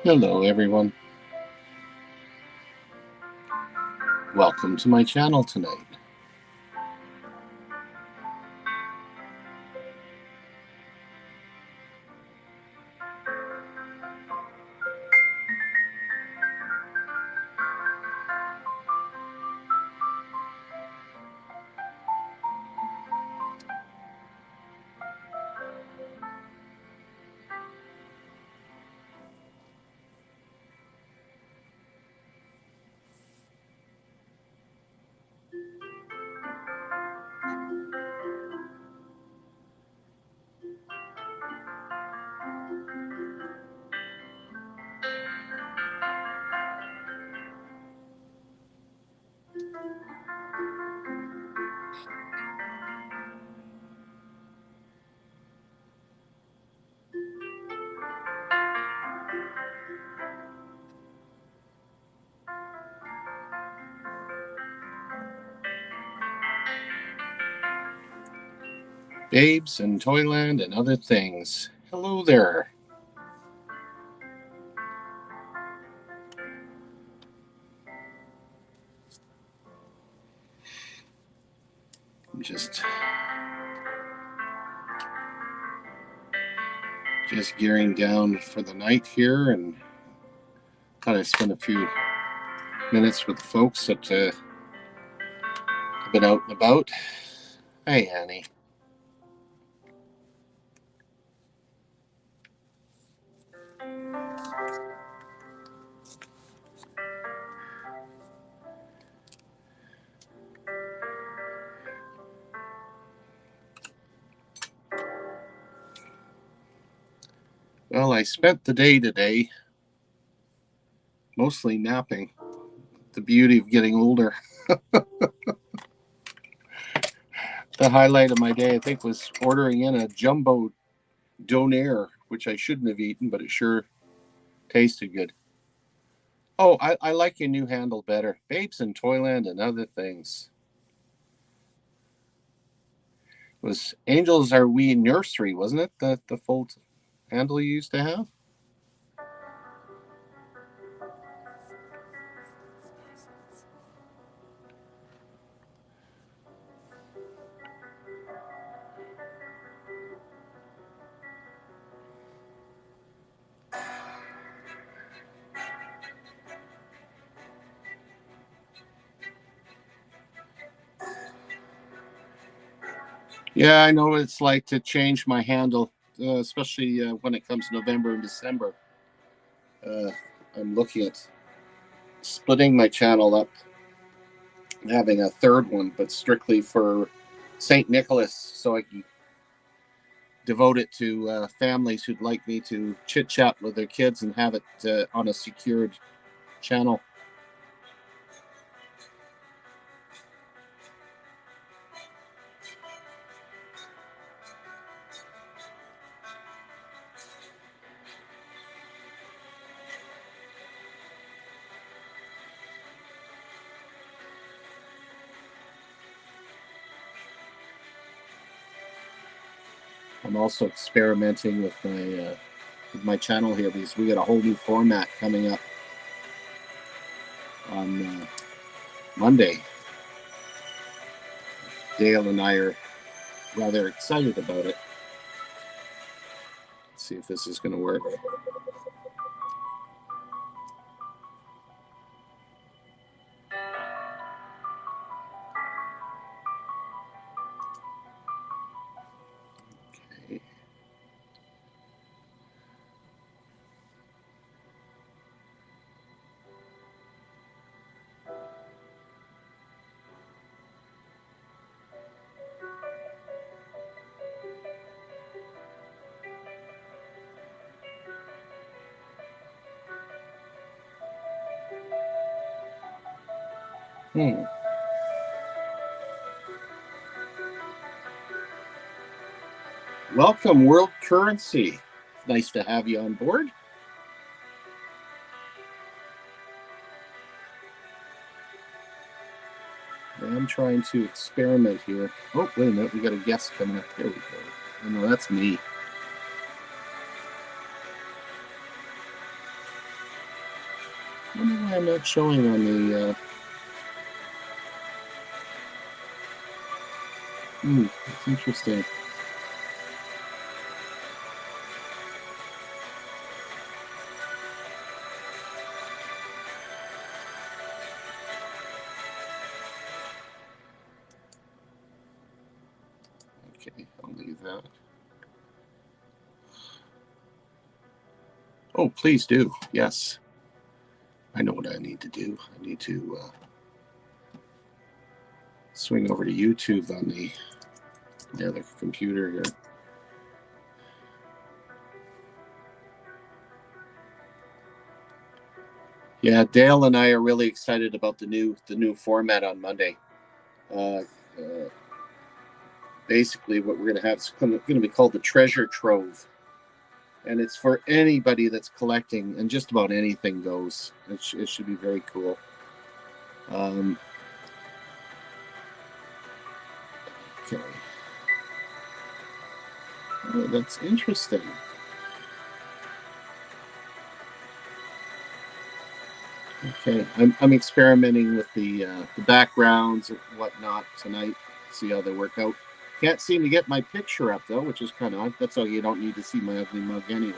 Hello everyone, welcome to my channel tonight. Babes and Toyland and other things. Hello there. I'm just gearing down for the night here and kind of spend a few minutes with the folks that have been out and about. Hey Annie. Well, I spent the day today mostly napping. The beauty of getting older. The highlight of my day, I think, was ordering in a jumbo donair, which I shouldn't have eaten, but it sure tasted good. Oh, I like your new handle better. Babes in Toyland and other things. It was Angels Are We Nursery, wasn't it? The full handle you used to have? Yeah, I know what it's like to change my handle, especially when it comes November and December. Uh, I'm looking at splitting my channel up, having a third one, but strictly for St. Nicholas, so I can devote it to families who'd like me to chit chat with their kids and have it on a secured channel. I'm also experimenting with my channel here because we got a whole new format coming up on Monday. Dale and I are rather excited about it. Let's see if this is going to work. Okay. Welcome, World Currency. Nice to have you on board. I'm trying to experiment here. Oh, wait a minute. We got a guest coming up. There we go. Oh, no, that's me. I'm not showing on the. It's interesting. Okay, I'll leave that. Oh, please do. Yes. I know what I need to do. I need to swing over to YouTube on the other computer here. Yeah, Dale and I are really excited about the new format on Monday. Uh, Basically, what we're going to have is going to be called the Treasure Trove, and it's for anybody that's collecting, and just about anything goes. It should be very cool. Okay. Oh, that's interesting. Okay, I'm experimenting with the backgrounds and whatnot tonight. See how they work out. Can't seem to get my picture up though, which is kind of odd. That's how you don't need to see my ugly mug anyway.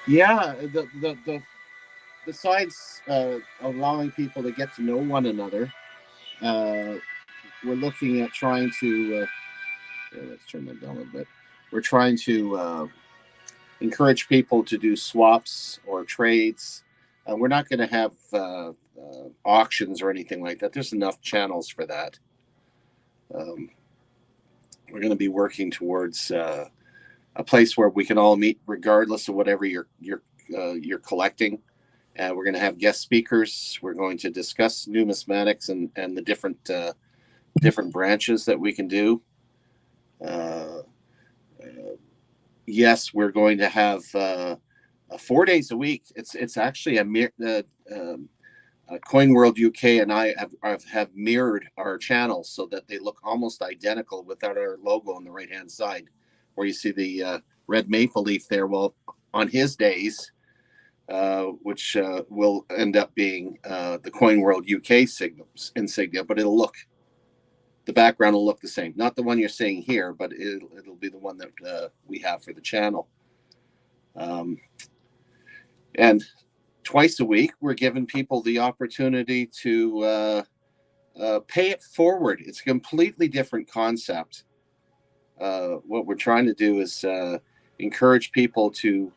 Yeah, besides allowing people to get to know one another, we're looking at trying to. Let's turn that down a little bit. We're trying to encourage people to do swaps or trades. We're not going to have auctions or anything like that. There's enough channels for that. We're going to be working towards a place where we can all meet, regardless of whatever you're collecting. We're going to have guest speakers. We're going to discuss numismatics and the different branches that we can do. Yes, we're going to have 4 days a week. It's actually Coin World UK and I have mirrored our channels so that they look almost identical without our logo on the right hand side, where you see the red maple leaf there. Well, on his days, which will end up being the Coin World UK insignia, but the background will look the same. Not the one you're seeing here, but it'll be the one that we have for the channel. And twice a week, we're giving people the opportunity to pay it forward. It's a completely different concept. What we're trying to do is encourage people to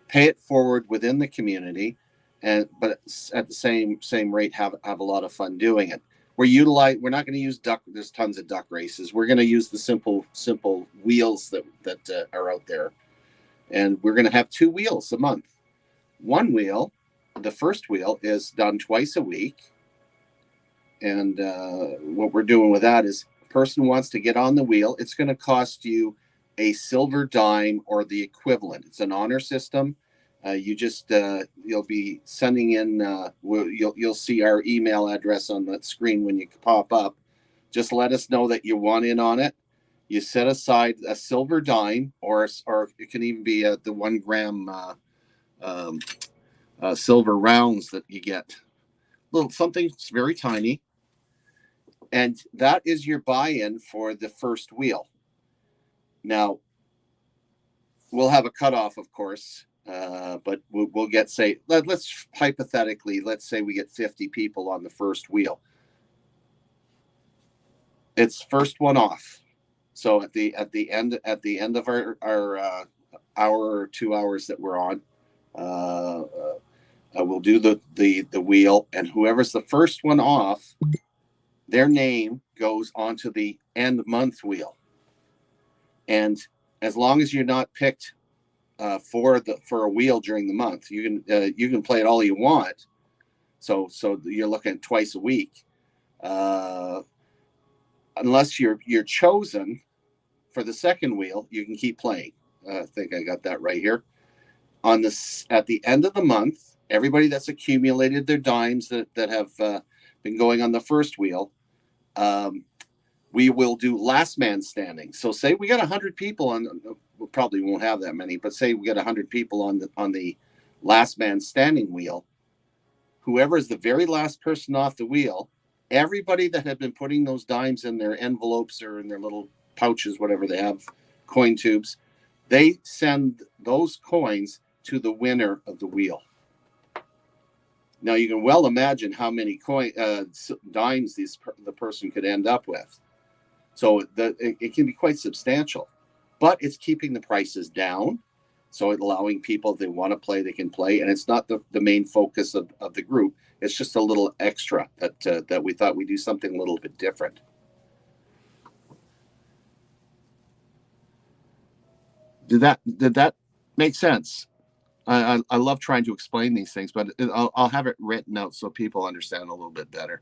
pay it forward within the community, but at the same rate have a lot of fun doing it. We're not going to use duck. There's tons of duck races. We're going to use the simple wheels that are out there, and we're going to have 2 wheels a month. One wheel, the first wheel, is done twice a week, and what we're doing with that is, a person wants to get on the wheel. It's going to cost you a silver dime or the equivalent. It's an honor system. You'll be sending in. You'll see our email address on that screen when you pop up. Just let us know that you want in on it. You set aside a silver dime, or it can even be the 1 gram silver rounds that you get. Little something very tiny, and that is your buy-in for the first wheel. Now, we'll have a cutoff, of course. But we'll get, say, let's hypothetically, let's say we get 50 people on the first wheel. It's first one off. So at the end of our hour or 2 hours that we're on, we'll do the wheel, and whoever's the first one off, their name goes onto the end month wheel. And as long as you're not picked for a wheel during the month, you can play it all you want. So you're looking at twice a week, unless you're chosen for the second wheel. You can keep playing. I think I got that right here. At the end of the month, everybody that's accumulated their dimes that have been going on the first wheel, we will do last man standing. So say we got 100 people on, we probably won't have that many, but say we got 100 people on the last man standing wheel. Whoever is the very last person off the wheel, everybody that had been putting those dimes in their envelopes or in their little pouches, whatever they have, coin tubes, they send those coins to the winner of the wheel. Now you can well imagine how many dimes the person could end up with. So it can be quite substantial, but it's keeping the prices down. So it's allowing people, if they want to play, they can play. And it's not the main focus of the group. It's just a little extra that we thought we'd do something a little bit different. Did that make sense? I love trying to explain these things, but I'll have it written out so people understand a little bit better.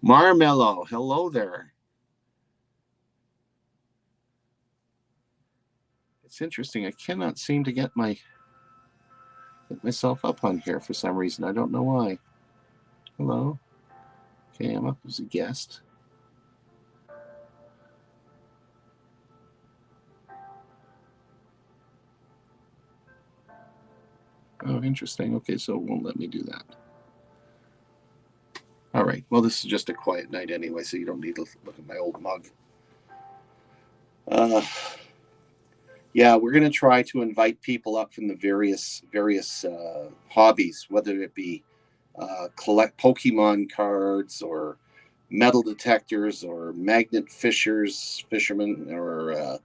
Marmello, hello there. It's interesting. I cannot seem to get myself up on here for some reason. I don't know why. Hello. Okay, I'm up as a guest. Oh, interesting. Okay, so it won't let me do that. All right. Well, this is just a quiet night anyway, so you don't need to look at my old mug. Yeah, we're going to try to invite people up from the various hobbies, whether it be collect Pokemon cards or metal detectors or magnet fishermen, or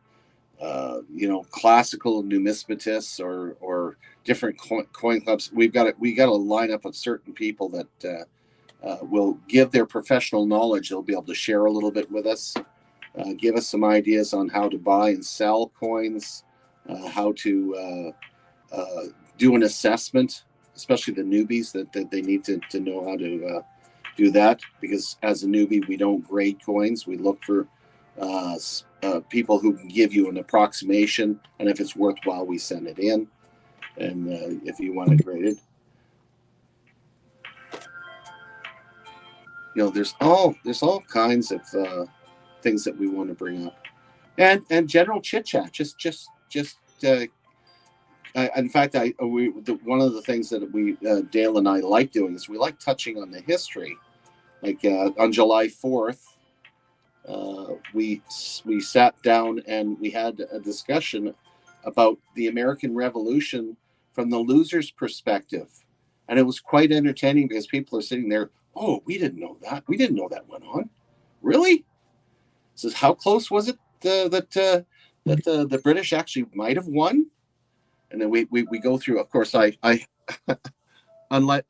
classical numismatists or different coin clubs. We got a lineup of certain people that will give their professional knowledge. They'll be able to share a little bit with us. Give us some ideas on how to buy and sell coins, how to do an assessment, especially the newbies that they need to know how to do that, because as a newbie, we don't grade coins. We look for people who can give you an approximation, and if it's worthwhile, we send it in. And if you want it graded, there's all kinds of things that we want to bring up, and general chit chat. In fact, one of the things that Dale and I like doing is we like touching on the history. Like on July 4th, we sat down and we had a discussion about the American Revolution from the loser's perspective, and it was quite entertaining because people are sitting there. Oh, we didn't know that. We didn't know that went on. Really? Says, how close was it that the British actually might have won? And then we go through. Of course, I unlike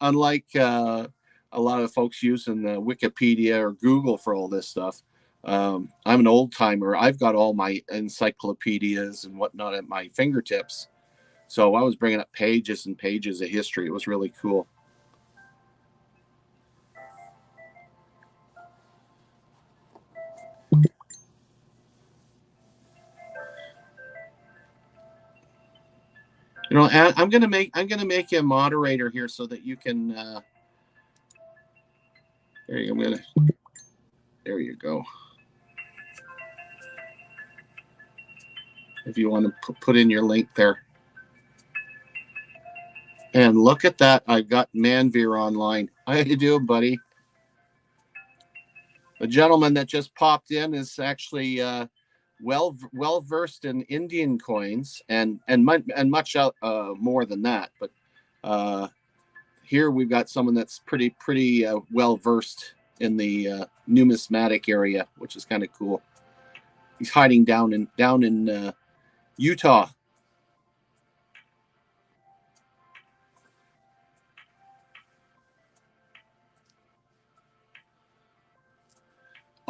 a lot of folks using Wikipedia or Google for all this stuff. I'm an old timer. I've got all my encyclopedias and whatnot at my fingertips. So I was bringing up pages and pages of history. It was really cool. I'm gonna make you a moderator here so that you can. There you go. If you want to put in your link there. And look at that! I've got Manveer online. How you doing, buddy? The gentleman that just popped in is actually well versed in Indian coins and much more than that. But here we've got someone that's pretty well versed in the numismatic area, which is kind of cool. He's hiding down in Utah.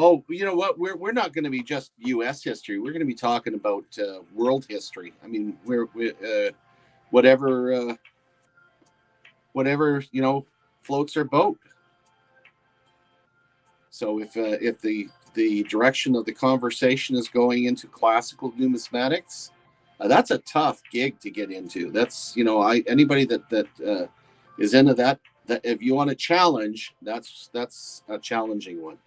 Oh, you know what? We're not going to be just U.S. history. We're going to be talking about world history. I mean, whatever floats our boat. So if the direction of the conversation is going into classical numismatics, that's a tough gig to get into. That's anybody that is into that if you want a challenge, that's a challenging one.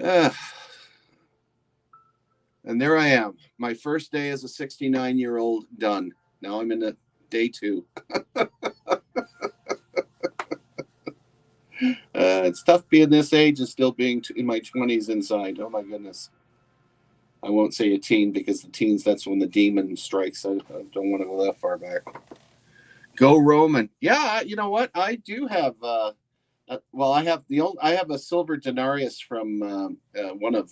Uh, and there I am. My first day as a 69-year-old done. Now I'm in the day 2. It's tough being this age and still being in my 20s inside. Oh my goodness. I won't say a teen because the teens, that's when the demon strikes. I don't want to go that far back. Go Roman. Yeah, you know what? I do have well, I have a silver denarius from one of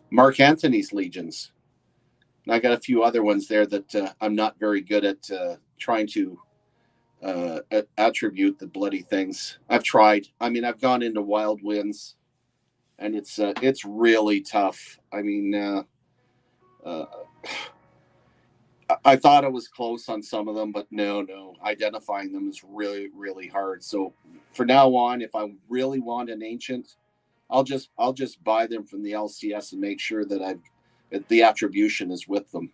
Mark Antony's legions. And I got a few other ones there that I'm not very good at trying to attribute the bloody things. I've tried. I mean, I've gone into Wild Winds, and it's really tough. I mean, I thought I was close on some of them, but no, identifying them is really, really hard. So for now on, if I really want an ancient, I'll just buy them from the LCS and make sure that the attribution is with them.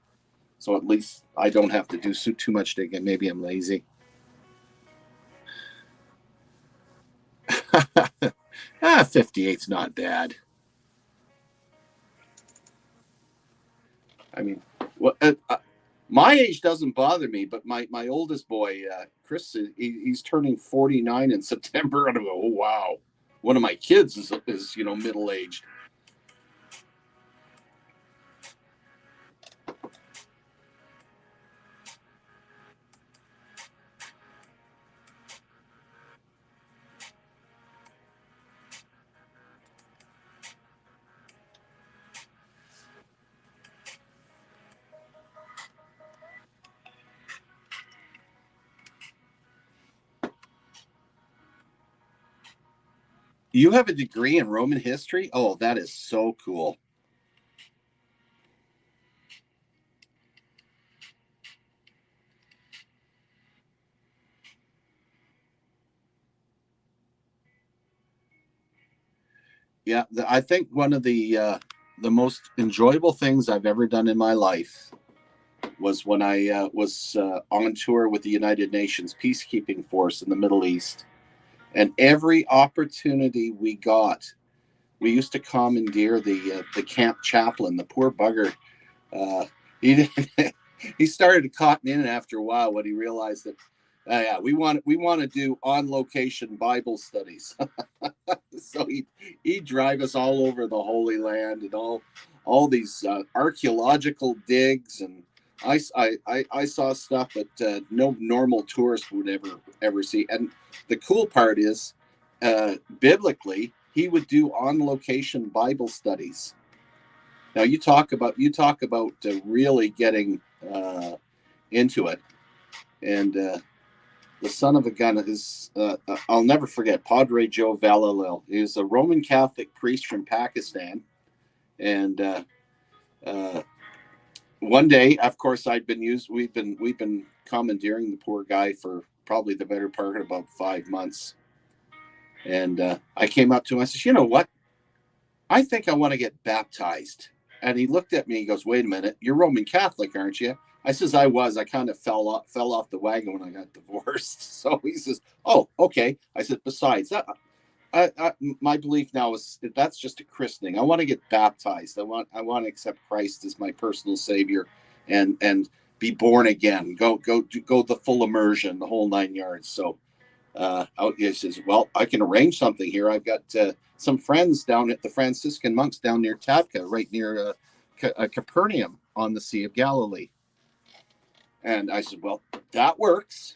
So at least I don't have to do too much digging. Maybe I'm lazy. 58's not bad. I mean, my age doesn't bother me, but my oldest boy, Chris, he's turning 49 in September, and I go, oh wow, one of my kids is middle aged. You have a degree in Roman history? Oh, that is so cool. Yeah, I think one of the most enjoyable things I've ever done in my life was when I was on tour with the United Nations peacekeeping force in the Middle East, and every opportunity we got, we used to commandeer the camp chaplain. The poor bugger, he he started to cotton in after a while when he realized that, yeah, we want to do on location Bible studies. So he'd drive us all over the Holy Land and all these archaeological digs, and I saw stuff that no normal tourist would ever see. And the cool part is, biblically, he would do on location Bible studies. Now you talk about really getting into it, and the son of a gun is I'll never forget Padre Joe Valalil. He was a Roman Catholic priest from Pakistan, and one day, of course, we've been commandeering the poor guy for probably the better part of about 5 months, and I came up to him. I said, "You know what? I think I want to get baptized." And he looked at me. He goes, "Wait a minute, you're Roman Catholic, aren't you?" I says, "I was. I kind of fell off the wagon when I got divorced." So he says, "Oh, okay." I said, "Besides that, my belief now is that that's just a christening. I want to get baptized. I want to accept Christ as my personal Savior, and be born again. Go the full immersion, the whole 9 yards." So he says, "Well, I can arrange something here. I've got some friends down at the Franciscan monks down near Tabka, right near Capernaum on the Sea of Galilee." And I said, "Well, that works."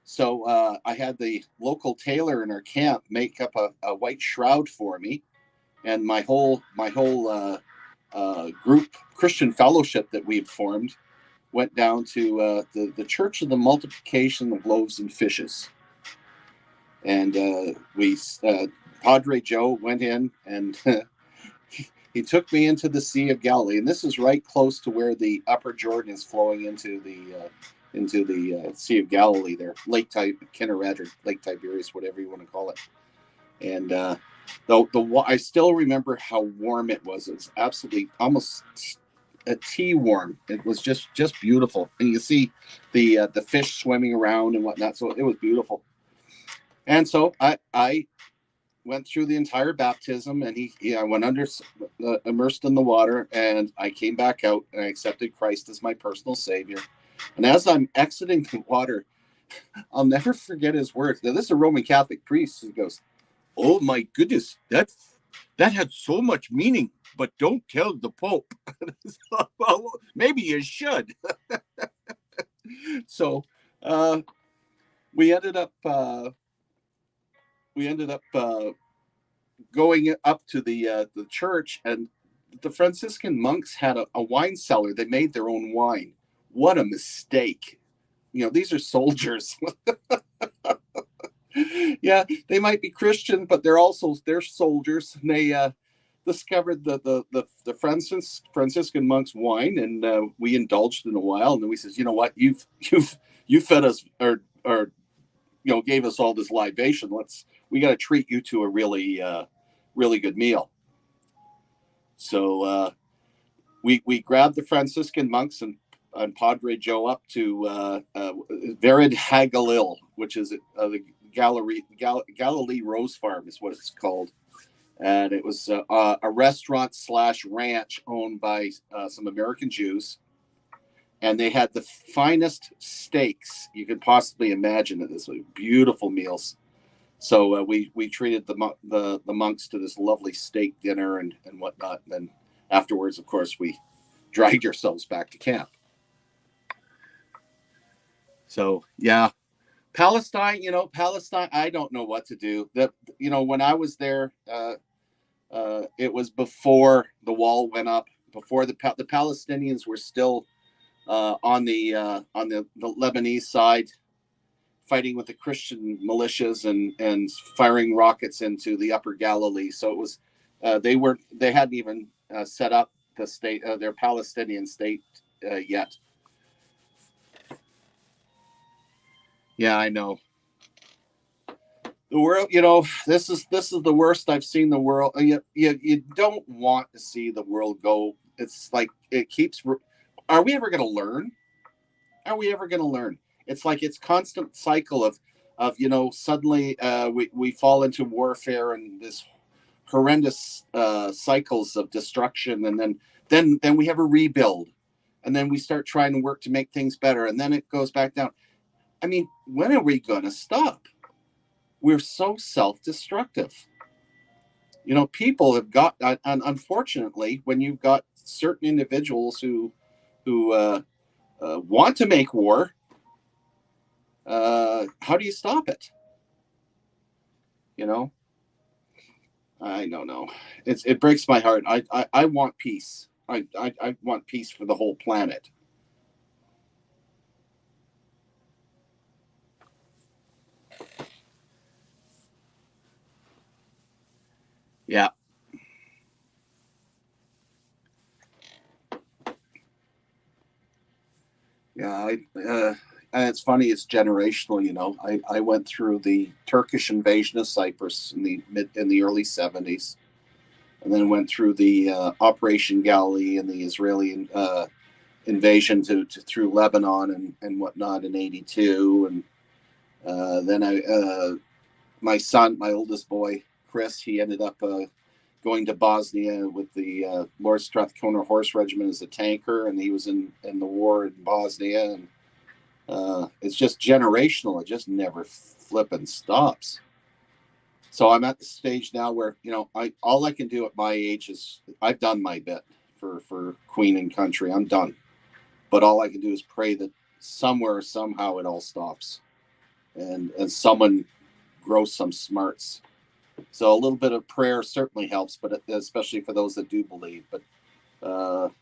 So I had the local tailor in our camp make up a white shroud for me, and my whole group Christian fellowship that we had formed went down to the Church of the Multiplication of Loaves and Fishes, and we Padre Joe went in and he took me into the Sea of Galilee, and this is right close to where the Upper Jordan is flowing into the Sea of Galilee. There, Lake Kinneret or Lake Tiberias, whatever you want to call it. And I still remember how warm it was. It was absolutely almost a tea warm. It was just beautiful, and you see the fish swimming around and whatnot. So it was beautiful. And so I went through the entire baptism, and I went under, immersed in the water, and I came back out and I accepted Christ as my personal savior. And as I'm exiting the water, I'll never forget his words. Now, this is a Roman Catholic priest. He goes, "Oh my goodness, that had so much meaning, but don't tell the Pope." Well, maybe you should. So we ended up going up to the church, and the Franciscan monks had a wine cellar. They made their own wine. What a mistake! These are soldiers. Yeah, they might be Christian, but they're soldiers. And they discovered the Franciscan monks wine, and we indulged in a while. And then we says, you know what, you fed us, or gave us all this libation. We got to treat you to a really good meal. So we grabbed the Franciscan monks and Padre Joe up to Vered Hagalil, which is the Galilee Rose Farm is what it's called. And it was a restaurant / ranch owned by some American Jews. And they had the finest steaks you could possibly imagine. This was beautiful meals. So we treated the monks to this lovely steak dinner and whatnot. And then afterwards, of course, we dragged ourselves back to camp. So yeah, Palestine. I don't know what to do. When I was there, it was before the wall went up. Before the Palestinians were still on the Lebanese side, fighting with the Christian militias and firing rockets into the Upper Galilee. So it was they hadn't even set up the state, their Palestinian state yet. Yeah, I know. The world, this is the worst I've seen the world. You don't want to see the world go. It's like it keeps. Are we ever going to learn? Are we ever going to learn? It's like it's constant cycle of suddenly we fall into warfare and this horrendous cycles of destruction, and then we have a rebuild, and then we start trying to work to make things better, and then it goes back down. I mean, when are we going to stop? We're so self-destructive. People have got, and unfortunately, when you've got certain individuals who want to make war, how do you stop it? I don't know. It breaks my heart. I want peace. I want peace for the whole planet. Yeah. Yeah. And it's funny. It's generational. I went through the Turkish invasion of Cyprus in the early '70s, and then went through the Operation Galilee and the Israeli invasion through Lebanon and whatnot in '82, and then my son, my oldest boy, Chris, he ended up going to Bosnia with the Lord Strathcona Horse Regiment as a tanker, and he was in the war in Bosnia. And it's just generational. It just never flipping stops. So I'm at the stage now where all I can do at my age is I've done my bit for Queen and country. I'm done, but all I can do is pray that somewhere somehow it all stops, and someone grows some smarts. So a little bit of prayer certainly helps, but especially for those that do believe. But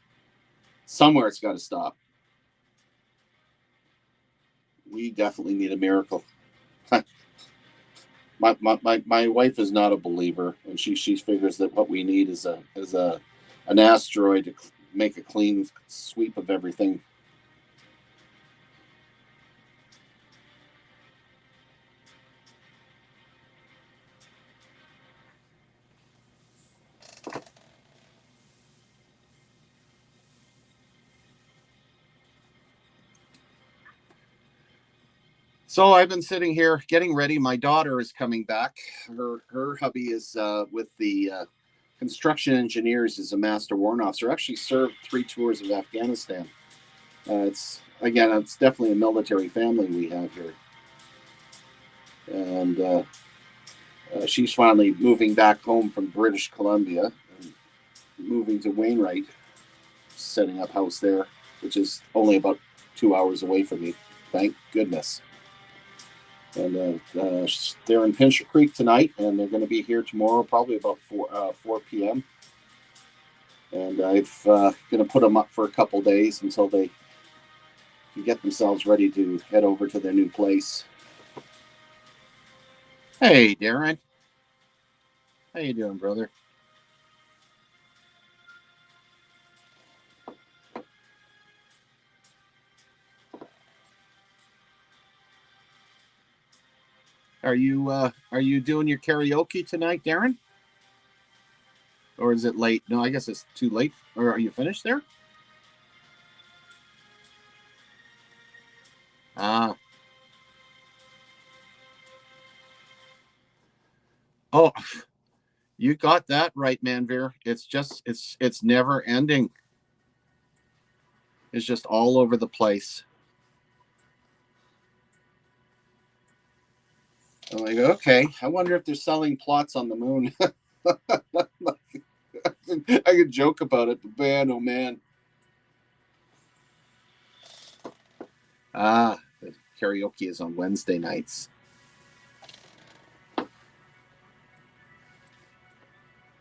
somewhere it's got to stop. We definitely need a miracle. my wife is not a believer, and she figures that what we need is an asteroid to make a clean sweep of everything. So I've been sitting here getting ready. My daughter is coming back. Her hubby is with the construction engineers as a master warrant officer. Actually served 3 tours of Afghanistan. It's definitely a military family we have here, and she's finally moving back home from British Columbia and moving to Wainwright, setting up house there, which is only about 2 hours away from me. Thank goodness. And they're in Pincher Creek tonight, and they're going to be here tomorrow, probably about 4 p.m. And I've going to put them up for a couple days until they can get themselves ready to head over to their new place. Hey, Darren, how you doing, brother? Are you doing your karaoke tonight, Darren? Or is it late? No, I guess it's too late. Or are you finished there? Ah, oh, you got that right, Manveer. It's never ending. It's just all over the place. I'm like, okay, I wonder if they're selling plots on the moon. I could joke about it, but man, oh man. The karaoke is on Wednesday nights.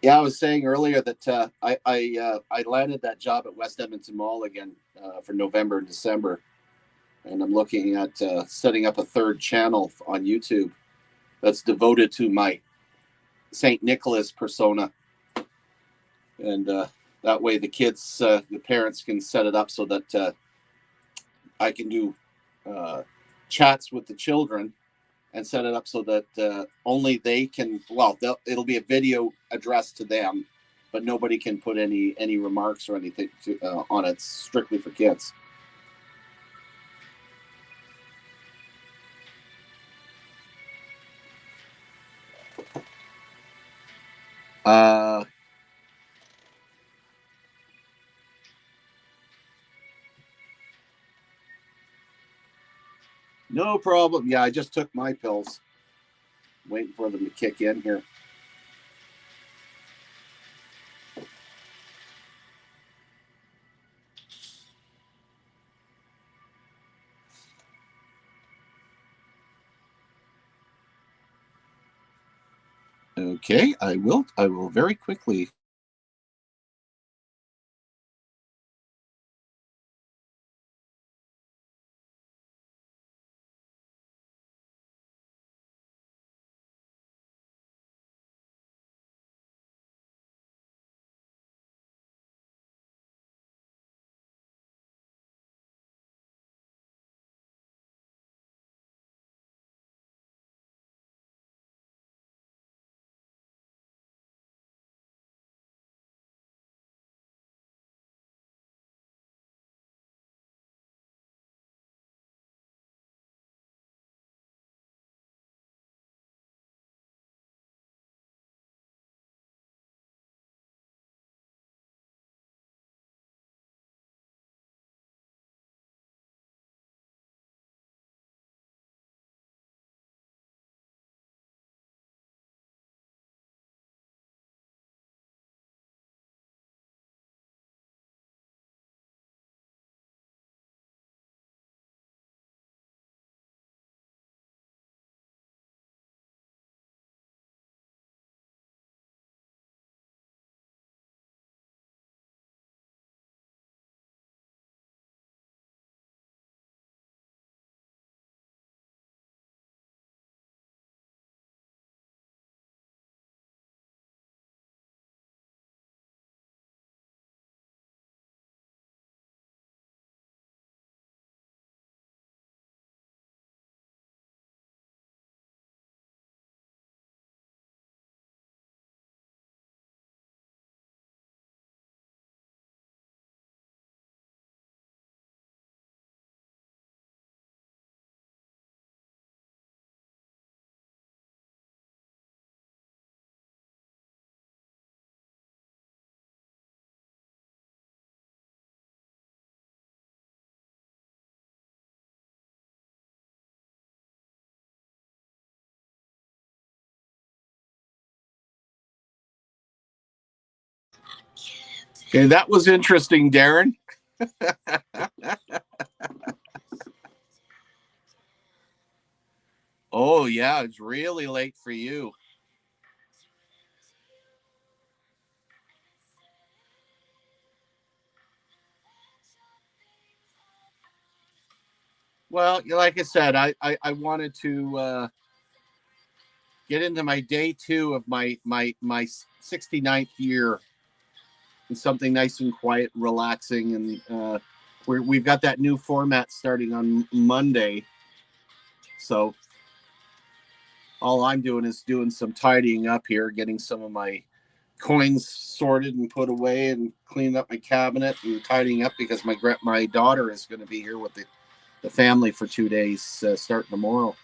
Yeah, I was saying earlier that I landed that job at West Edmonton Mall again for November and December, and I'm looking at setting up a third channel on YouTube that's devoted to my Saint Nicholas persona, and that way the parents can set it up so that I can do uh, chats with the children and set it up so that only they can. Well, it'll be a video addressed to them, but nobody can put any remarks or anything on it. It's strictly for kids. Uh, no problem. Yeah, I just took my pills. Waiting for them to kick in here. Okay, I will. I will very quickly Okay, that was interesting, Darren. Oh, yeah, it's really late for you. Well, like I said, I wanted to get into my day two of my 69th year in something nice and quiet, and relaxing, and we've got that new format starting on Monday. So all I'm doing is doing some tidying up here, getting some of my coins sorted and put away, and cleaning up my cabinet and tidying up because my daughter is going to be here with the family for 2 days, starting tomorrow.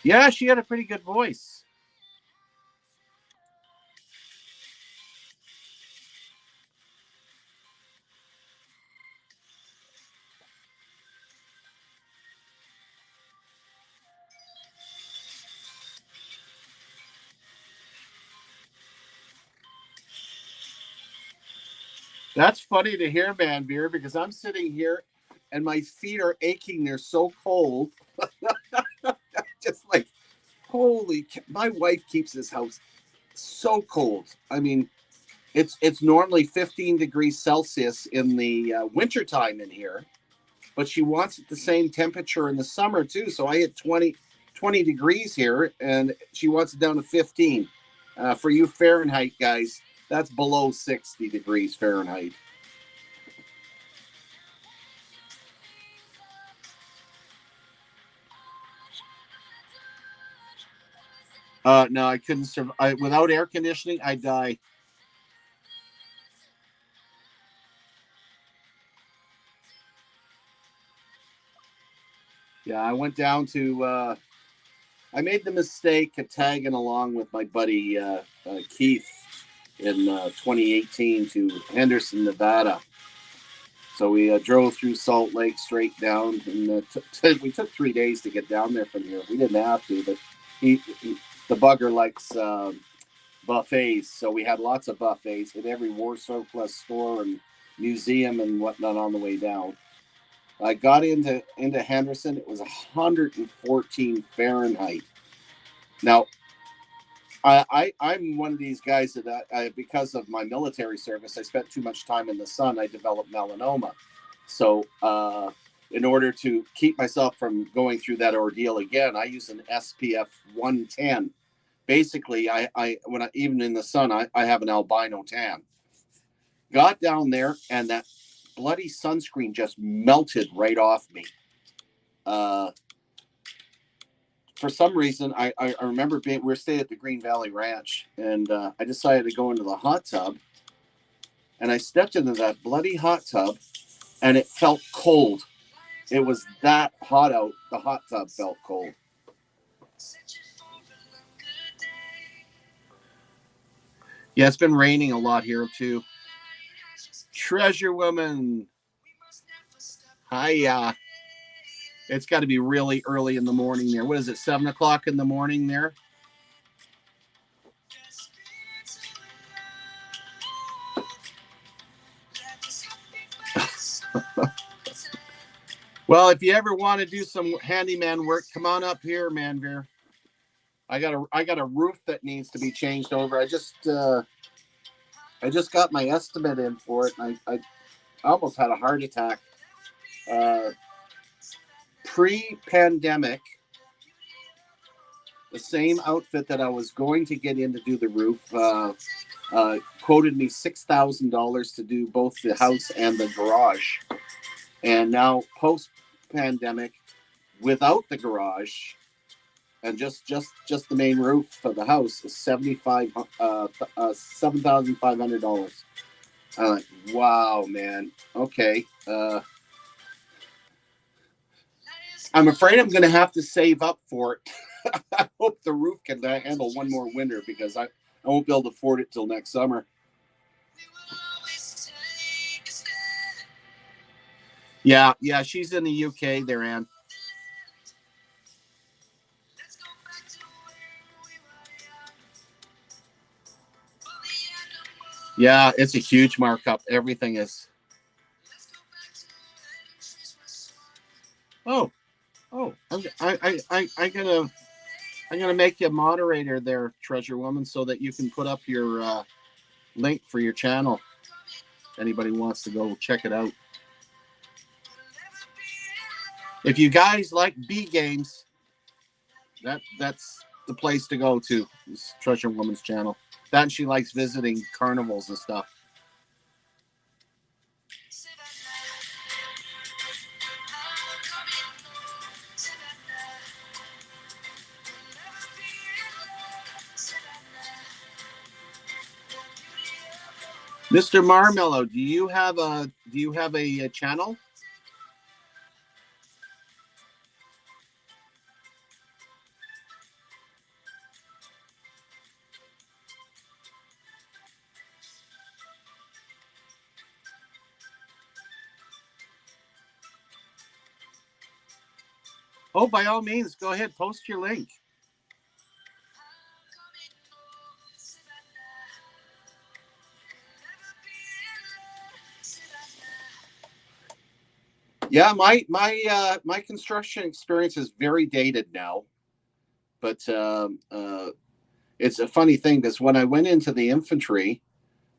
Yeah, she had a pretty good voice. That's funny to hear, man, beer, because I'm sitting here and my feet are aching. They're so cold. Just like, holy, my wife keeps this house so cold. I mean, it's normally 15 degrees Celsius in the wintertime in here, but she wants it the same temperature in the summer too. So I hit 20 degrees here, and she wants it down to 15. For you Fahrenheit guys, that's below 60 degrees Fahrenheit. No, I couldn't survive. Without air conditioning, I die. Yeah, I went down to. I made the mistake of tagging along with my buddy Keith in 2018 to Henderson, Nevada. So we drove through Salt Lake straight down, and we took 3 days to get down there from here. We didn't have to, but the bugger likes buffets, so we had lots of buffets at every war surplus store and museum and whatnot on the way down. I got into Henderson. It was 114 Fahrenheit. Now, I'm one of these guys that because of my military service, I spent too much time in the sun. I developed melanoma. So, in order to keep myself from going through that ordeal again, I use an SPF 110. Basically, even in the sun, I have an albino tan. Got down there, and that bloody sunscreen just melted right off me. Uh, for some reason, I remember we were staying at the Green Valley Ranch, and I decided to go into the hot tub, and I stepped into that bloody hot tub, and it felt cold. It was that hot out. The hot tub felt cold. Yeah, it's been raining a lot here too. Treasure Woman. Hi, it's got to be really early in the morning there. What is it, 7 o'clock in the morning there? Well, if you ever want to do some handyman work, come on up here, Manveer. I got a roof that needs to be changed over. I just got my estimate in for it, and I almost had a heart attack. Uh, Pre-pandemic, the same outfit that I was going to get in to do the roof quoted me $6,000 to do both the house and the garage. And now, post-pandemic, without the garage and just the main roof for the house is $7,500. I'm like, wow, man. Okay. I'm afraid I'm going to have to save up for it. I hope the roof can handle one more winter because I won't be able to afford it till next summer. Yeah, she's in the UK there, Anne. Yeah, it's a huge markup. Everything is. Oh, I'm gonna make you a moderator there, Treasure Woman, so that you can put up your link for your channel. Anybody wants to go check it out. If you guys like B games, that's the place to go to. This Treasure Woman's channel. That and she likes visiting carnivals and stuff. Mr. Marmello, do you have a channel? Oh, by all means, go ahead, post your link. Yeah, my construction experience is very dated now, but it's a funny thing because when I went into the infantry,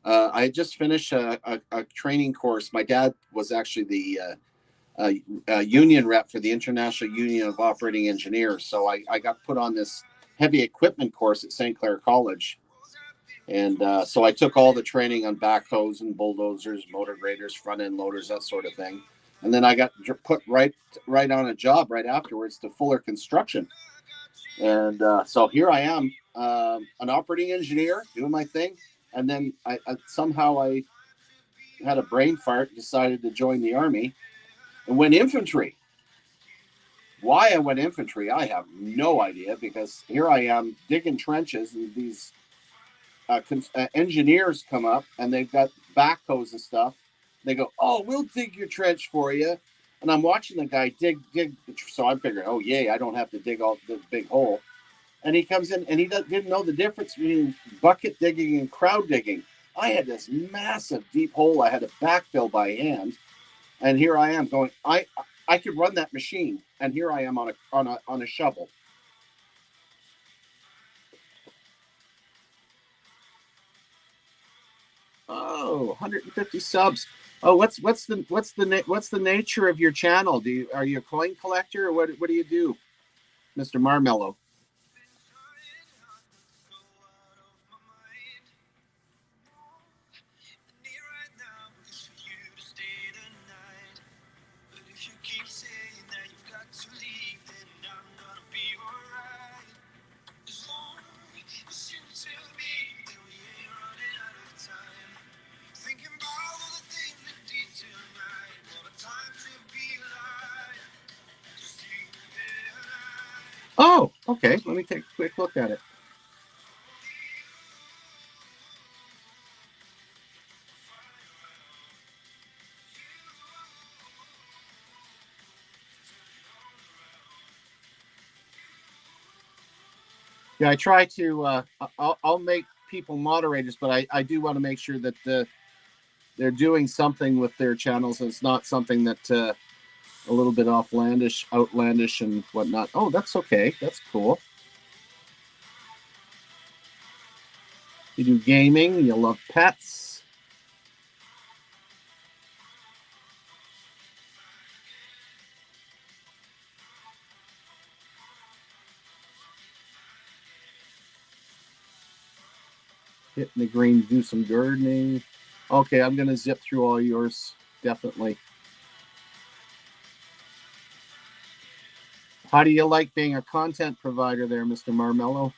I had just finished a training course. My dad was actually the union rep for the International Union of Operating Engineers, so I got put on this heavy equipment course at St. Clair College. And so I took all the training on backhoes and bulldozers, motor graders, front end loaders, that sort of thing. And then I got put right on a job right afterwards to Fuller Construction. And so here I am, an operating engineer doing my thing. And then I somehow I had a brain fart, decided to join the Army and went infantry. Why I went infantry, I have no idea, because here I am digging trenches and these engineers come up and they've got backhoes and stuff. They go, "Oh, we'll dig your trench for you." And I'm watching the guy dig. So I'm figuring, "Oh, yay, I don't have to dig all the big hole." And he comes in and he didn't know the difference between bucket digging and crowd digging. I had this massive deep hole I had to backfill by hand, and here I am going. I could run that machine, and here I am on a shovel. Oh, 150 subs. Oh, what's the nature of your channel? Are you a coin collector, or what do you do, Mr. Marmello? Oh, okay. Let me take a quick look at it. Yeah, I try to. I'll make people moderators, but I do want to make sure that they're doing something with their channels. And it's not something that a little bit outlandish, and whatnot. Oh, that's okay. That's cool. You do gaming. You love pets. Hitting the green, do some gardening. Okay, I'm gonna zip through all yours, definitely. How do you like being a content provider there, Mr. Marmello?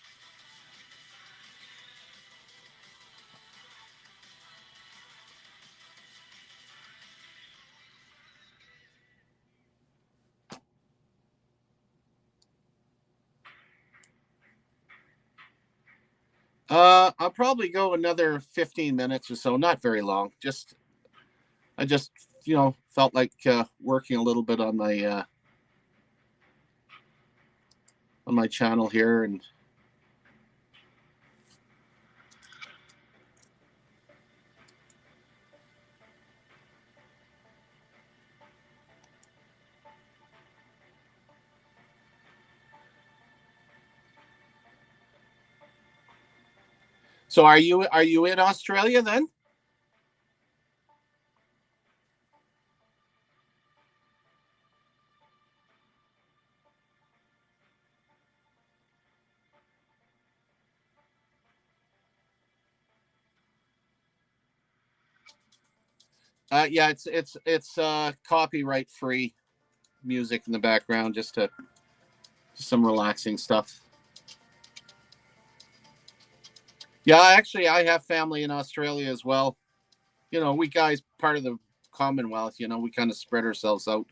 I'll probably go another 15 minutes or so, not very long. I just felt like working a little bit on my channel here. And so are you in Australia then? Yeah, it's copyright free music in the background, just some relaxing stuff. Yeah, actually, I have family in Australia as well. We guys part of the Commonwealth. We kind of spread ourselves out.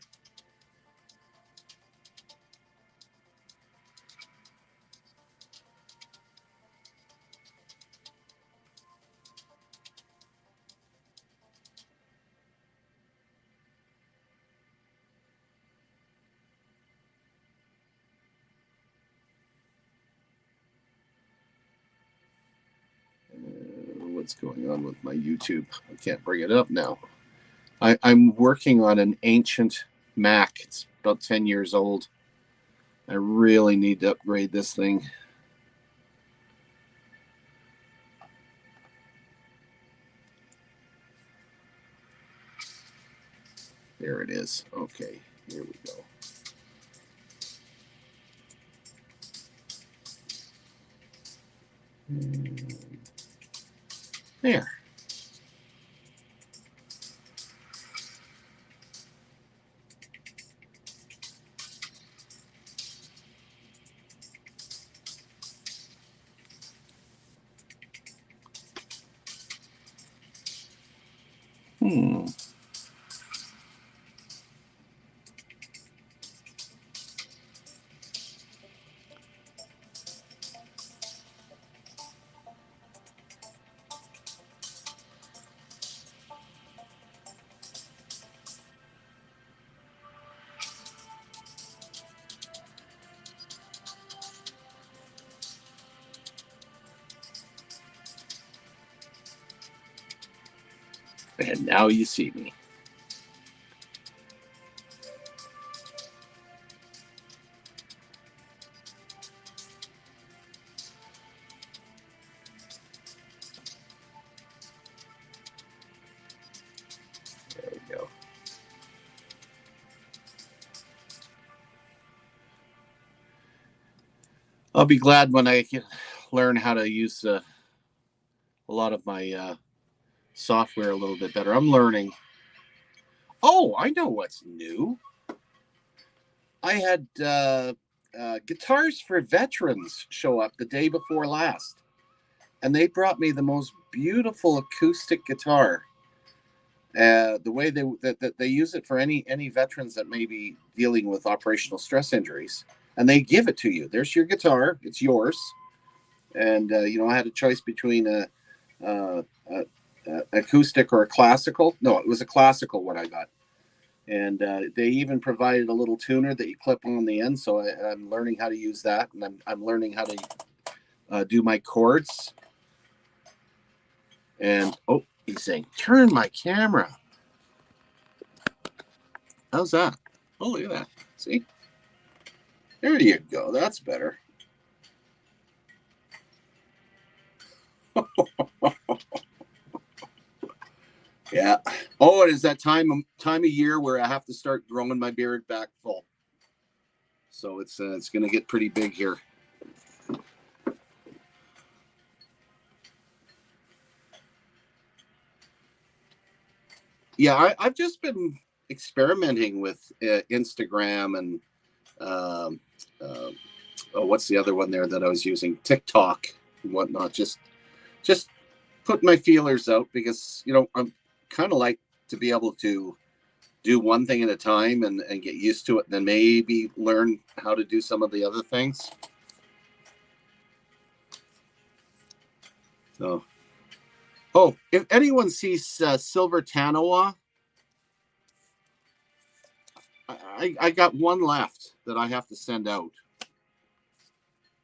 What's going on with my YouTube? I can't bring it up now. I'm working on an ancient Mac. It's about 10 years old. I really need to upgrade this thing. There it is. Okay, here we go. There. And now you see me. There we go. I'll be glad when I can learn how to use a lot of my software a little bit better. I'm learning. Oh, I know what's new. I had Guitars for Veterans show up the day before last, and they brought me the most beautiful acoustic guitar. The way that they use it for any veterans that may be dealing with operational stress injuries, and they give it to you. There's your guitar; it's yours. And I had a choice between a acoustic or a classical. No, it was a classical what I got. And they even provided a little tuner that you clip on the end. So I'm learning how to use that, and I'm learning how to do my chords. And he's saying, "Turn my camera." How's that? Oh, look at that. See? There you go. That's better. Yeah. Oh, it is that time of year where I have to start growing my beard back full. So it's going to get pretty big here. Yeah, I've just been experimenting with Instagram and what's the other one there that I was using? TikTok and whatnot. Just put my feelers out because I'm kind of like to be able to do one thing at a time and get used to it, and then maybe learn how to do some of the other things. So, if anyone sees Silver Tanawa, I got one left that I have to send out.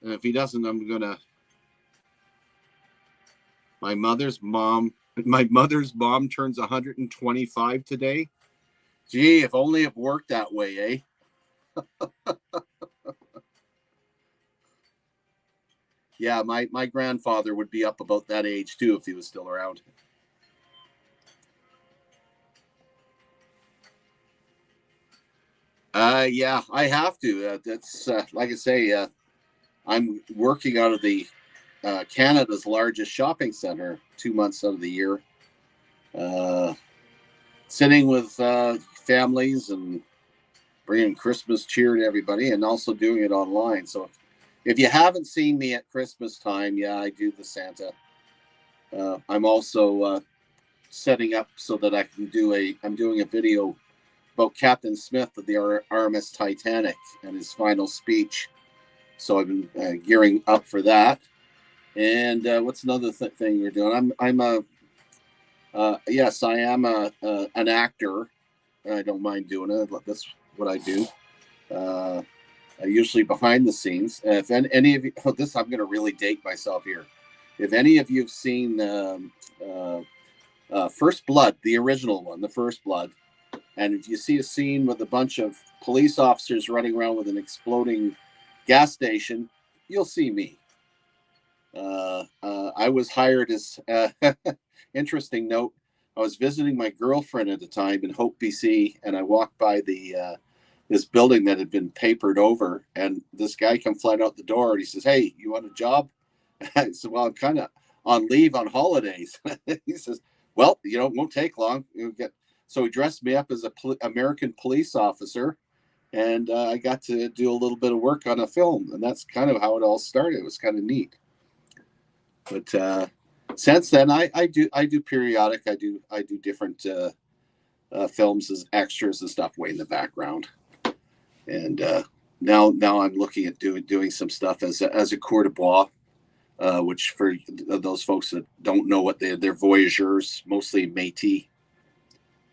And if he doesn't, I'm gonna. My mother's mom turns 125 today. Gee, if only it worked that way, eh? Yeah, my grandfather would be up about that age too if he was still around. Yeah, I have to. That's like I say, I'm working out of the Canada's largest shopping center 2 months out of the year, sitting with families and bringing Christmas cheer to everybody, and also doing it online. So if you haven't seen me at Christmas time, yeah, I do the Santa. I'm also setting up so that I can I'm doing a video about Captain Smith of the RMS Titanic and his final speech. So I've been gearing up for that. And what's another thing you're doing? Yes, I am an actor. I don't mind doing it. That's what I do. Usually behind the scenes. If any of you, this I'm going to really date myself here. If any of you have seen First Blood, the original one, the First Blood, and if you see a scene with a bunch of police officers running around with an exploding gas station, you'll see me. I was hired as, interesting note, I was visiting my girlfriend at the time in Hope, BC, and I walked by this building that had been papered over, and this guy come flying out the door, and he says, "Hey, you want a job?" I said, "Well, I'm kind of on leave on holidays." He says, "Well, it won't take long. You'll get." So he dressed me up as a American police officer, and I got to do a little bit of work on a film, and that's kind of how it all started. It was kind of neat. But since then, I do periodic. I do different films as extras and stuff way in the background. And now I'm looking at doing some stuff as a coeur de bois, which for those folks that don't know what they're voyageurs, mostly Métis.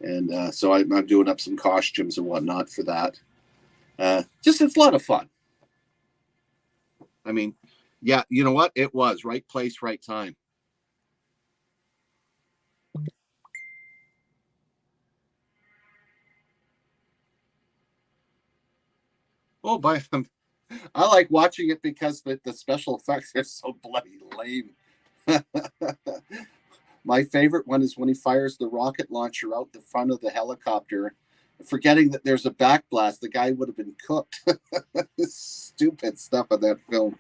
And so I'm doing up some costumes and whatnot for that. Just it's a lot of fun. I mean, yeah, you know what? It was right place, right time. Oh, I like watching it because the special effects are so bloody lame. My favorite one is when he fires the rocket launcher out the front of the helicopter, forgetting that there's a backblast. The guy would have been cooked. Stupid stuff in that film.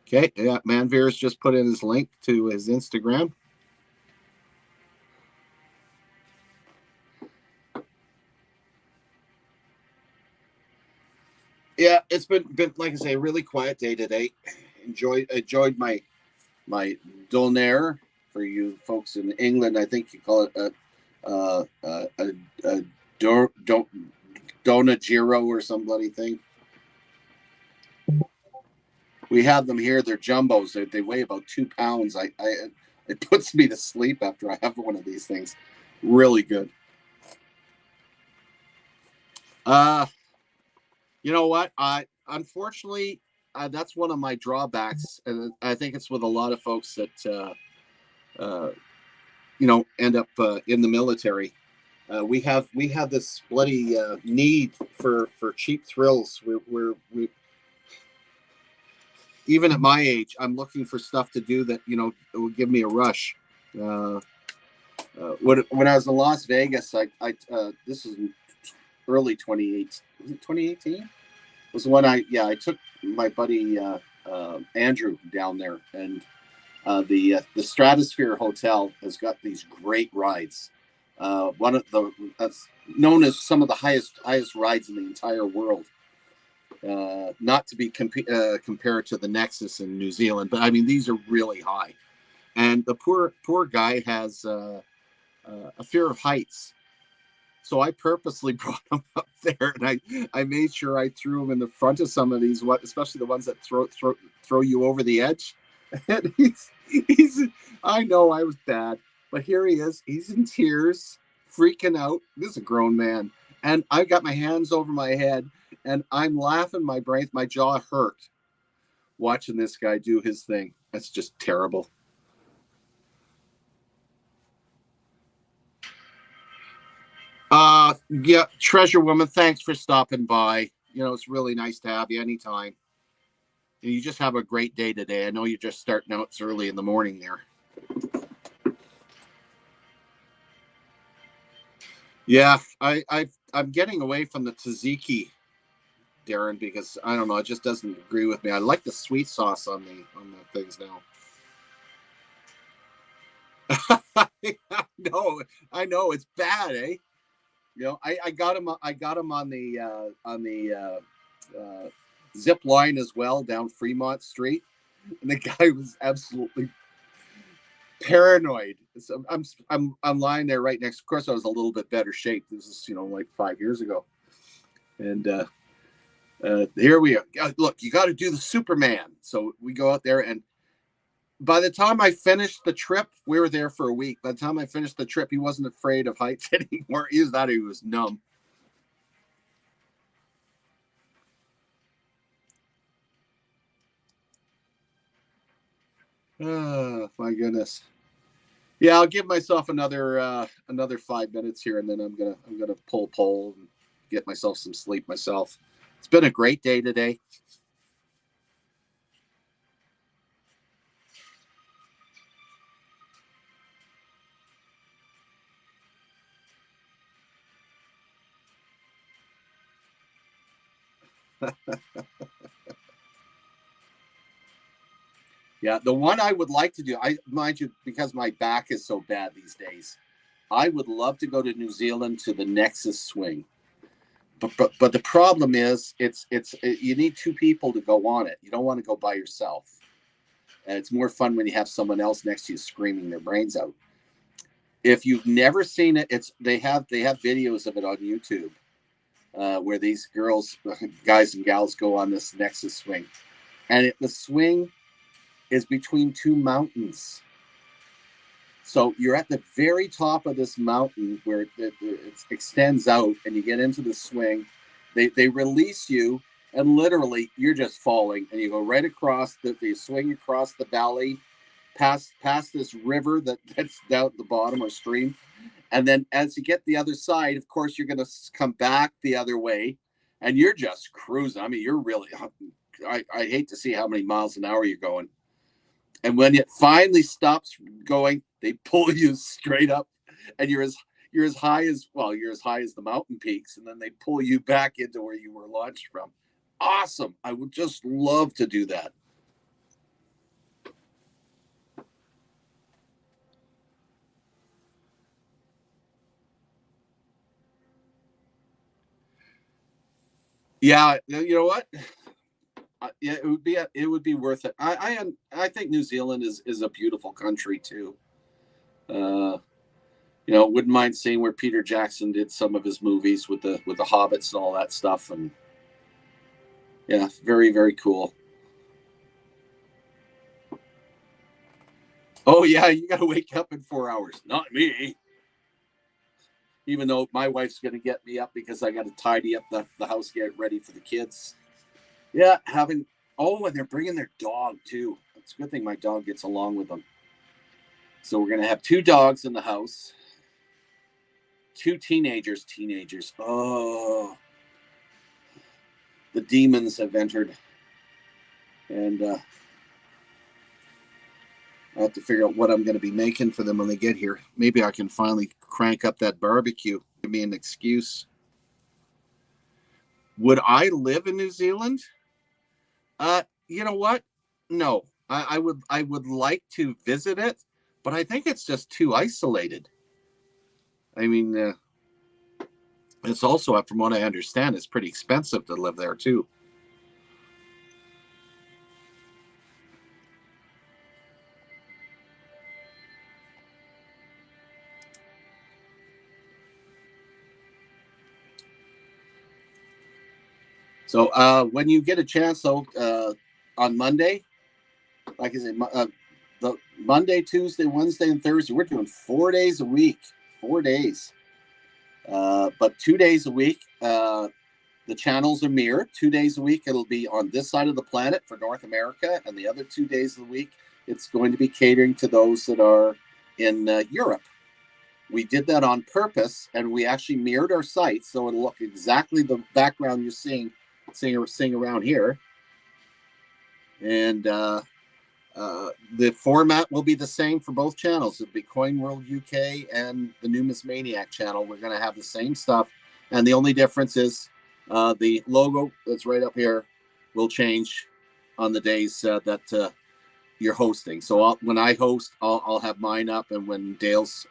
Okay, yeah, Manveer's just put in his link to his Instagram. Yeah, it's been like I say, a really quiet day today. Enjoyed my doner. For you folks in England, I think you call it a donagiro or some bloody thing. We have them here. They're jumbos. They weigh about 2 pounds. It puts me to sleep after I have one of these things. Really good. Uh, you know what? I unfortunately that's one of my drawbacks, and I think it's with a lot of folks that end up in the military. We have this bloody need for cheap thrills. We even at my age, I'm looking for stuff to do that will give me a rush. When I was in Las Vegas, this is early 2018. Was it 2018? Was when I took my buddy Andrew down there, and the Stratosphere Hotel has got these great rides. One of that's known as some of the highest rides in the entire world. Not to be compared to the Nexus in New Zealand, but I mean these are really high. And the poor guy has a fear of heights, so I purposely brought him up there, and I made sure I threw him in the front of some of these, especially the ones that throw you over the edge. And he's I know I was bad, but here he is. He's in tears, freaking out. This is a grown man. And I got my hands over my head and I'm laughing my jaw hurt watching this guy do his thing. That's just terrible. Yeah, Treasure Woman, thanks for stopping by. It's really nice to have you anytime. And you just have a great day today. I know you're just starting out. It's early in the morning there. Yeah, I'm getting away from the tzatziki, Darren, because I don't know, it just doesn't agree with me. I like the sweet sauce on the things now. No, I know it's bad, eh? I got him. I got him on the zip line as well down Fremont Street, and the guy was absolutely paranoid. So I'm lying there right next. Of course, I was a little bit better shape. This is like 5 years ago, and here we are. Look, you got to do the Superman. So we go out there, and by the time I finished the trip, we were there for a week. By the time I finished the trip, he wasn't afraid of heights anymore. He was numb. Oh my goodness. Yeah, I'll give myself another 5 minutes here, and then I'm gonna pull pole and get myself some sleep myself. It's been a great day today. Yeah, the one I would like to do, I mind you, because my back is so bad these days. I would love to go to New Zealand to the Nexus swing, but the problem is you need two people to go on it. You don't want to go by yourself, and it's more fun when you have someone else next to you screaming their brains out. If you've never seen it, they have videos of it on YouTube, where these guys and gals go on this Nexus swing, and the swing is between two mountains. So you're at the very top of this mountain where it extends out, and you get into the swing. They release you, and literally you're just falling, and you go right across the swing across the valley, past this river that's down at the bottom or stream, and then as you get the other side, of course you're going to come back the other way, and you're just cruising. I mean, you're really. I hate to see how many miles an hour you're going. And when it finally stops going, they pull you straight up, and you're as high as the mountain peaks, and then they pull you back into where you were launched from. Awesome! I would just love to do that. Yeah, you know what? Yeah, it would be worth it. I think New Zealand is a beautiful country too. Uh, wouldn't mind seeing where Peter Jackson did some of his movies with the hobbits and all that stuff, and yeah, very very cool. Oh yeah, you got to wake up in 4 hours. Not me. Even though my wife's going to get me up because I got to tidy up the house, get ready for the kids. Yeah, having. Oh, and they're bringing their dog too. It's a good thing my dog gets along with them. So we're going to have two dogs in the house. Two teenagers. Teenagers. Oh, the demons have entered, and I have to figure out what I'm going to be making for them when they get here. Maybe I can finally crank up that barbecue. Give me an excuse. Would I live in New Zealand? You know what? No, I would like to visit it, but I think it's just too isolated. I mean, it's also, from what I understand, it's pretty expensive to live there too. So when you get a chance, though, on Monday, like I said, the Monday, Tuesday, Wednesday, and Thursday, we're doing 4 days a week. 4 days. But 2 days a week, the channels are mirrored. 2 days a week, it'll be on this side of the planet for North America, and the other 2 days of the week, it's going to be catering to those that are in Europe. We did that on purpose, and we actually mirrored our sites so it'll look exactly the background you're seeing around here. And the format will be the same for both channels. It'll be Coin World UK and the Numismaniac channel. We're going to have the same stuff, and the only difference is the logo that's right up here will change on the days that you're hosting. So when I host, I'll have mine up, and when Dale's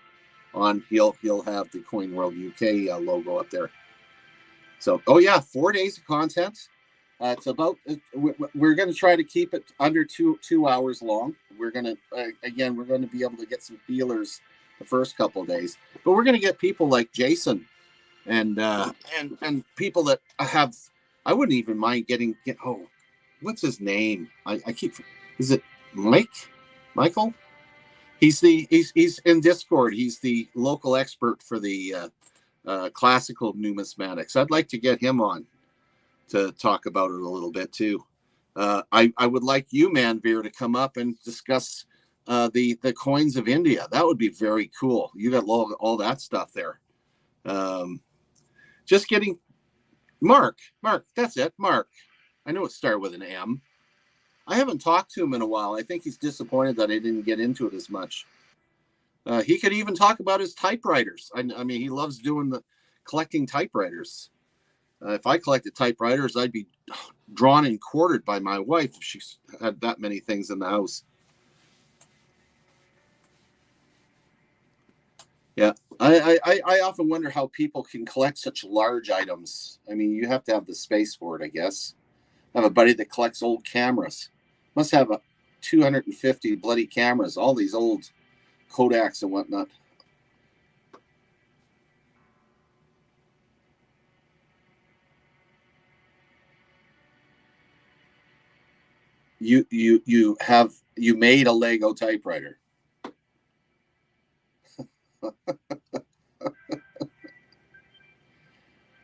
on, he'll have the Coin World UK logo up there. So, 4 days of content. It's about. We're going to try to keep it under two hours long. We're going to we're going to be able to get some feelers the first couple of days, but we're going to get people like Jason and people that have. I wouldn't even mind getting. What's his name? Is it Michael? He's in Discord. He's the local expert for the classical numismatics. I'd like to get him on to talk about it a little bit too. I would like you, Manveer, to come up and discuss the coins of India. That would be very cool. You got all that stuff there. Just getting Mark. That's it. Mark. I know it started with an M. I haven't talked to him in a while. I think he's disappointed that I didn't get into it as much. He could even talk about his typewriters. I mean, he loves collecting typewriters. If I collected typewriters, I'd be drawn and quartered by my wife if she had that many things in the house. Yeah, I often wonder how people can collect such large items. I mean, you have to have the space for it, I guess. I have a buddy that collects old cameras. Must have 250 bloody cameras, all these old Kodaks and whatnot. You made a Lego typewriter.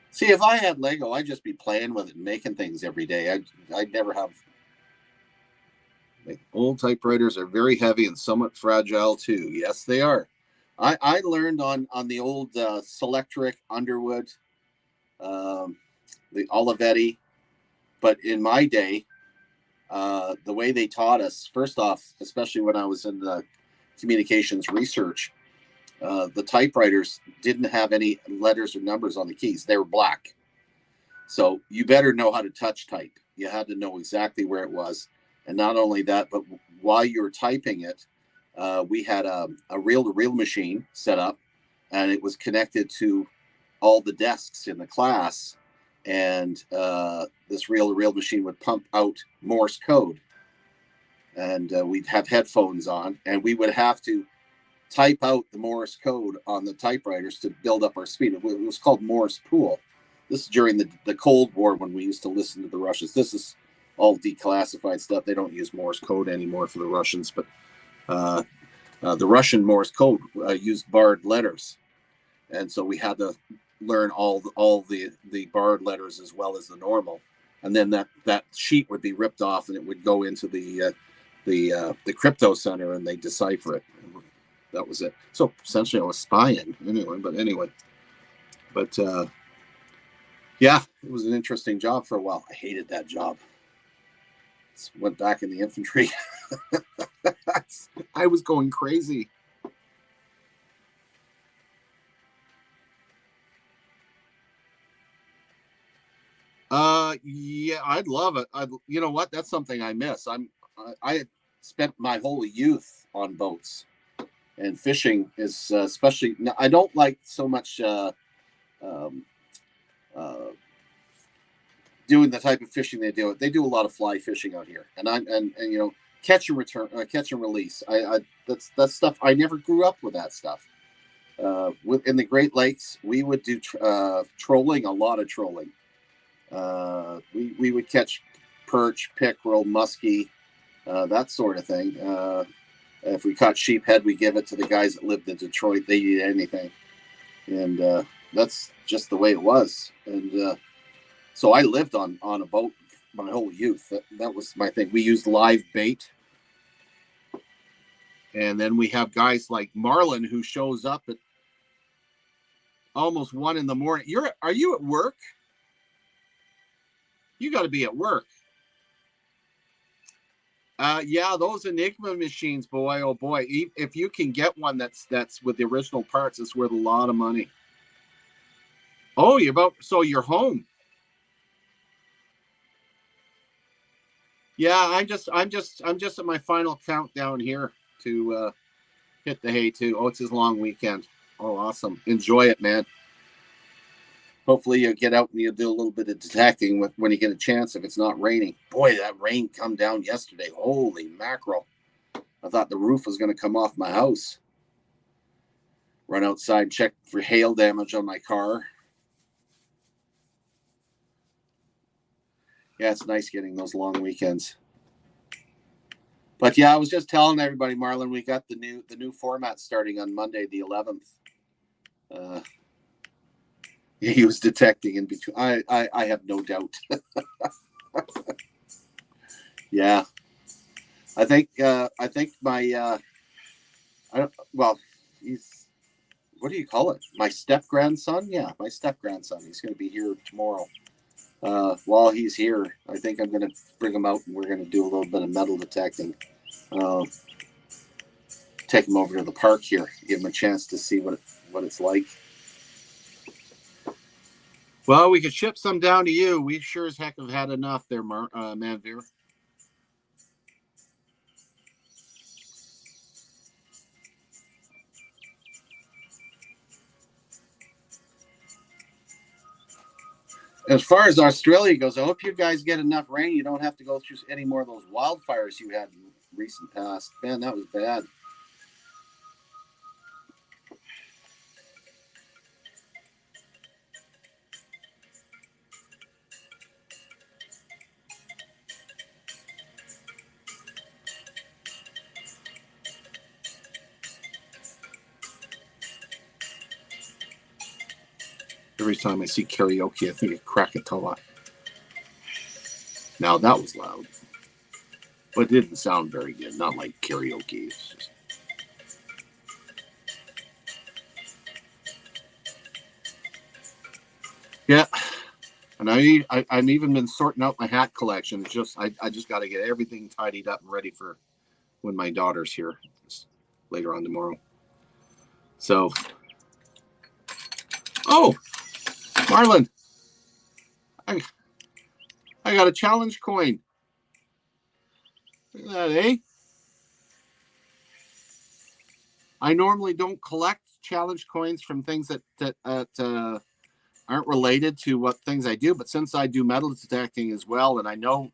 See, if I had Lego, I'd just be playing with it and making things every day. I'd never have. Old typewriters are very heavy and somewhat fragile too. Yes, they are. I learned on the old Selectric Underwood, the Olivetti, but in my day, the way they taught us, first off, especially when I was in the communications research, the typewriters didn't have any letters or numbers on the keys. They were black. So you better know how to touch type. You had to know exactly where it was. And not only that, but while you were typing it, we had a reel-to-reel machine set up, and it was connected to all the desks in the class. And this reel-to-reel machine would pump out Morse code. And we'd have headphones on, and we would have to type out the Morse code on the typewriters to build up our speed. It was called Morse Pool. This is during the Cold War when we used to listen to the Russians. This is all declassified stuff. They don't use Morse code anymore for the Russians, but the Russian Morse code used barred letters, and so we had to learn all the barred letters as well as the normal, and then that sheet would be ripped off and it would go into the crypto center and they decipher it. That was it. So essentially I was spying anyway. But yeah, it was an interesting job for a while. I hated that job. Went back in the infantry. I was going crazy. Yeah, I'd love it. You know what? That's something I miss. I spent my whole youth on boats, and fishing is especially. I don't like so much doing the type of fishing they do. They do a lot of fly fishing out here, and you know, catch and release. That's stuff. I never grew up with that stuff. In the Great Lakes, we would do trolling, a lot of trolling. We would catch perch, pickerel, muskie, that sort of thing. If we caught sheephead, we give it to the guys that lived in Detroit. They eat anything, and that's just the way it was. And so I lived on a boat my whole youth. That was my thing. We used live bait. And then we have guys like Marlon who shows up at almost 1 a.m. Are you at work? You got to be at work. Yeah, those Enigma machines, boy, oh boy. If you can get one that's with the original parts, it's worth a lot of money. Oh, you're home. Yeah, I'm just at my final countdown here to hit the hay too. Oh, it's his long weekend. Oh, awesome. Enjoy it, man. Hopefully you get out and you do a little bit of detecting when you get a chance if it's not raining. Boy, that rain come down yesterday. Holy mackerel. I thought the roof was going to come off my house. Run outside, check for hail damage on my car. Yeah, it's nice getting those long weekends. But yeah, I was just telling everybody, Marlon, we got the new format starting on Monday, the 11th. He was detecting in between. I have no doubt. Yeah, I think my he's, what do you call it? My step grandson. Yeah, my step grandson. He's going to be here tomorrow. While he's here, I think I'm going to bring him out and we're going to do a little bit of metal detecting. Take him over to the park here, give him a chance to see what it's like. Well, we could ship some down to you. We sure as heck have had enough there, Manveer. As far as Australia goes, I hope you guys get enough rain. You don't have to go through any more of those wildfires you had in recent past. Man, that was bad. Every time I see karaoke, I think of Krakatoa. Now that was loud, but it didn't sound very good. Not like karaoke. It's just... Yeah, and I'm even been sorting out my hat collection. It's just I just got to get everything tidied up and ready for when my daughter's here later on tomorrow. So, oh, Marlon, I got a challenge coin. Look at that, eh? I normally don't collect challenge coins from things that aren't related to what things I do, but since I do metal detecting as well, and I know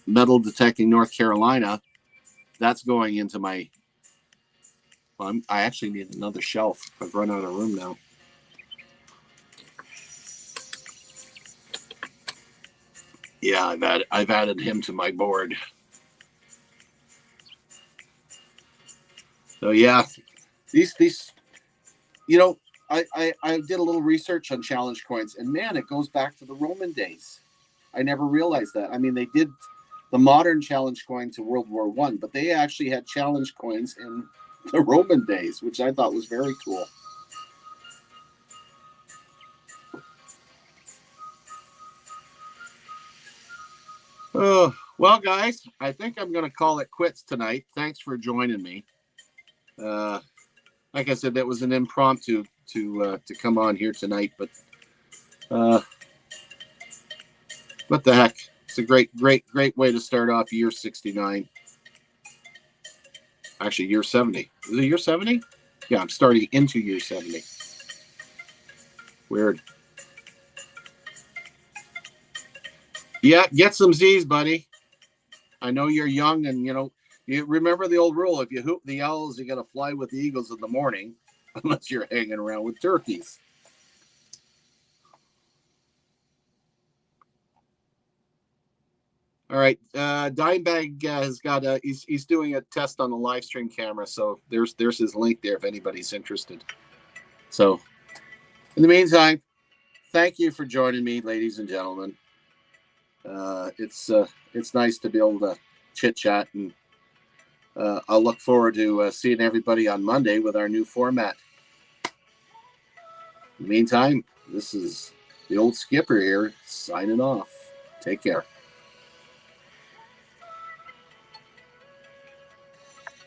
Metal Detecting North Carolina, that's going into my. I actually need another shelf. I've run out of room now. Yeah, I've added him to my board. So yeah, these I did a little research on challenge coins, and man, it goes back to the Roman days. I never realized that. I mean, they did the modern challenge coin to World War I, but they actually had challenge coins in the Roman days, which I thought was very cool. Oh, well, guys, I think I'm going to call it quits tonight. Thanks for joining me. Like I said, that was an impromptu to come on here tonight, but what the heck? It's a great way to start off year 69. Actually, year 70. Is it year 70? Yeah, I'm starting into year 70. Weird. Yeah, get some Z's, buddy. I know you're young, and you remember the old rule: if you hoop the owls, you got to fly with the eagles in the morning, unless you're hanging around with turkeys. All right. Dimebag has got he's doing a test on the live stream camera, so there's his link there if anybody's interested. So, in the meantime, thank you for joining me, ladies and gentlemen. It's nice to be able to chit chat, and I'll look forward to seeing everybody on Monday with our new format. In the meantime, this is the old skipper here signing off. Take care.